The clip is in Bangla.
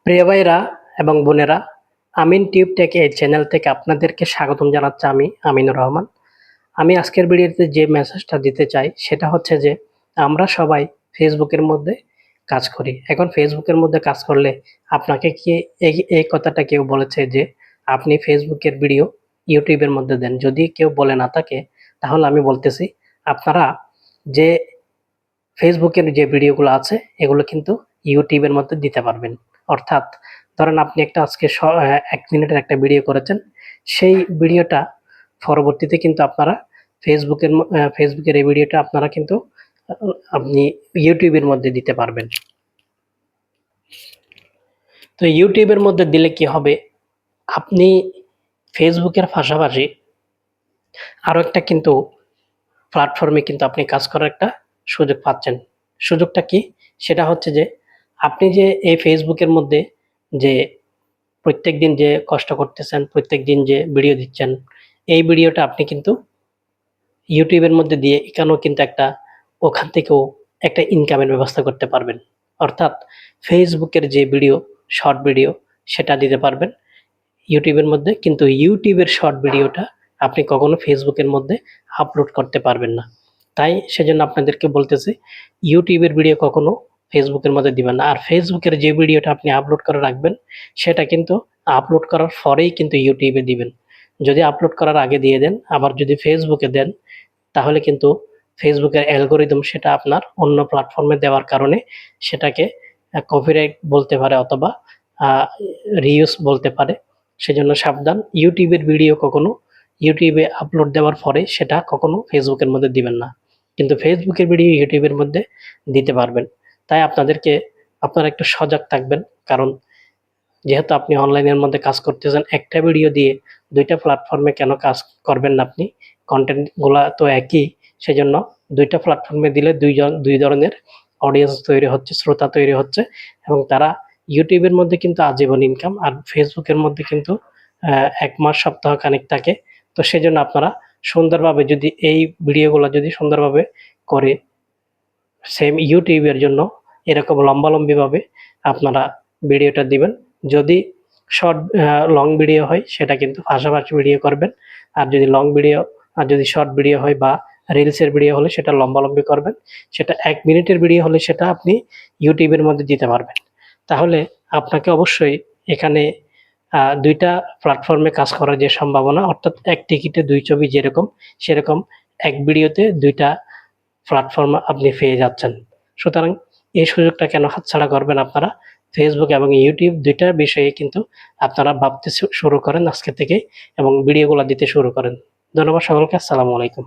প্রিয় ভাইরা এবং বোনেরা, আমিন টিউব টেক এই চ্যানেল থেকে আপনাদেরকে স্বাগতম জানাচ্ছি আমি আমিনুর রহমান। আমি আজকের ভিডিওতে যে মেসেজটা দিতে চাই সেটা হচ্ছে যে আমরা সবাই ফেসবুকের মধ্যে কাজ করি। এখন ফেসবুকের মধ্যে কাজ করলে আপনাকে কি এই কথাটা কেউ বলেছে যে আপনি ফেসবুকের ভিডিও ইউটিউবের মধ্যে দেন? যদি কেউ বলে না থাকে তাহলে আমি বলতেছি আপনারা যে ফেসবুকের যে ভিডিওগুলো আছে এগুলো কিন্তু ইউটিউবের মধ্যে দিতে পারবেন। অর্থাৎ ধরেন আপনি একটা আজকে ১ মিনিটের একটা ভিডিও করেছেন। সেই ভিডিওটা পরবর্তীতে কিন্তু আপনারা ফেসবুকের এই ভিডিওটা আপনারা কিন্তু আ আপনি ইউটিউবের মধ্যে দিতে পারবেন। তো ইউটিউবের মধ্যে দিলে কি হবে? আপনি ফেসবুকের পাশাপাশি আরো একটা কিন্তু প্ল্যাটফর্মে কিন্তু আপনি কাজ করার একটা সুযোগ পাচ্ছেন। সুযোগটা কি? সেটা হচ্ছে যে আপনি যে এই ফেসবুকের মধ্যে যে প্রত্যেকদিন যে কষ্ট করতেছেন, প্রত্যেকদিন যে ভিডিও দিচ্ছেন, এই ভিডিওটা আপনি কিন্তু ইউটিউবের মধ্যে দিয়ে এখানেও কিন্তু ওখান থেকেও একটা ইনকামের ব্যবস্থা করতে পারবেন। অর্থাৎ ফেসবুকের যে ভিডিও, শর্ট ভিডিও সেটা দিতে পারবেন ইউটিউবের মধ্যে। কিন্তু ইউটিউবের শর্ট ভিডিওটা আপনি কখনো ফেসবুকের মধ্যে আপলোড করতে পারবেন না। তাই সেজন্য আপনাদেরকে বলতেছি ইউটিউবের ভিডিও কখনো ফেসবুকের মধ্যে দিবেন না। আর ফেসবুকের যে ভিডিওটা আপনি আপলোড করে রাখবেন সেটা কিন্তু আপলোড করার পরেই কিন্তু ইউটিউবে দিবেন। যদি আপলোড করার আগে দিয়ে দেন, আবার যদি ফেসবুকে দেন তাহলে কিন্তু ফেসবুকের অ্যালগরিদম সেটা আপনার অন্য প্ল্যাটফর্মে দেওয়ার কারণে সেটাকে কপিরাইট বলতে পারে অথবা আ রিউজ বলতে পারে। সেজন্য সাবধান। ইউটিউবের ভিডিও কখনো ইউটিউবে আপলোড দেওয়ার পরে সেটা কখনো ফেসবুকের মধ্যে দিবেন না। কিন্তু ফেসবুকের ভিডিও ইউটিউবের মধ্যে দিতে পারবেন। তাই আপনারা একটু সজাগ থাকবেন। কারণ যেহেতু আপনি অনলাইনের মধ্যে কাজ করতেছেন, একটা ভিডিও দিয়ে ২ টা প্ল্যাটফর্মে কেন কাজ করবেন না আপনি? কনটেন্ট গুলা তো একই। সেজন্য ২ টা প্ল্যাটফর্মে দিলে ২ ধরনের অডিয়েন্স তৈরি হচ্ছে, শ্রোতা তৈরি হচ্ছে এবং তারা ইউটিউবের মধ্যে কিন্তু আজীবন ইনকাম, আর ফেসবুকের মধ্যে কিন্তু ১ মাস সপ্তাহ খানেক থাকে। তো সেজন্য আপনারা সুন্দরভাবে যদি এই ভিডিওগুলা যদি সুন্দরভাবে করে সেম ইউটিউবের জন্য এরকম লম্বালম্বিভাবে আপনারা ভিডিওটা দিবেন। যদি লং ভিডিও হয় সেটা কিন্তু পাশাপাশি ভিডিও করবেন। আর যদি শর্ট ভিডিও হয় বা রিলসের ভিডিও হলে সেটা লম্বালম্বি করবেন। সেটা ১ মিনিটের ভিডিও হলে সেটা আপনি ইউটিউবের মধ্যে দিতে পারবেন। তাহলে আপনাকে অবশ্যই এখানে ২ টা প্ল্যাটফর্মে কাজ করার যে সম্ভাবনা, অর্থাৎ ১ টিকিটে ২ ছবি যেরকম, সেরকম ১ ভিডিওতে ২ টা প্ল্যাটফর্ম আপনি পেয়ে যাচ্ছেন। সুতরাং এই সুযোগটা কেন হাতছাড়া করবেন আপনারা? Facebook এবং YouTube ২ টা বিষয়ে কিন্তু আপনারা ভাবতে শুরু করেন আজকে থেকেই এবং ভিডিওগুলা দিতে শুরু করেন। ধন্যবাদ সকলকে। আসসালামু আলাইকুম।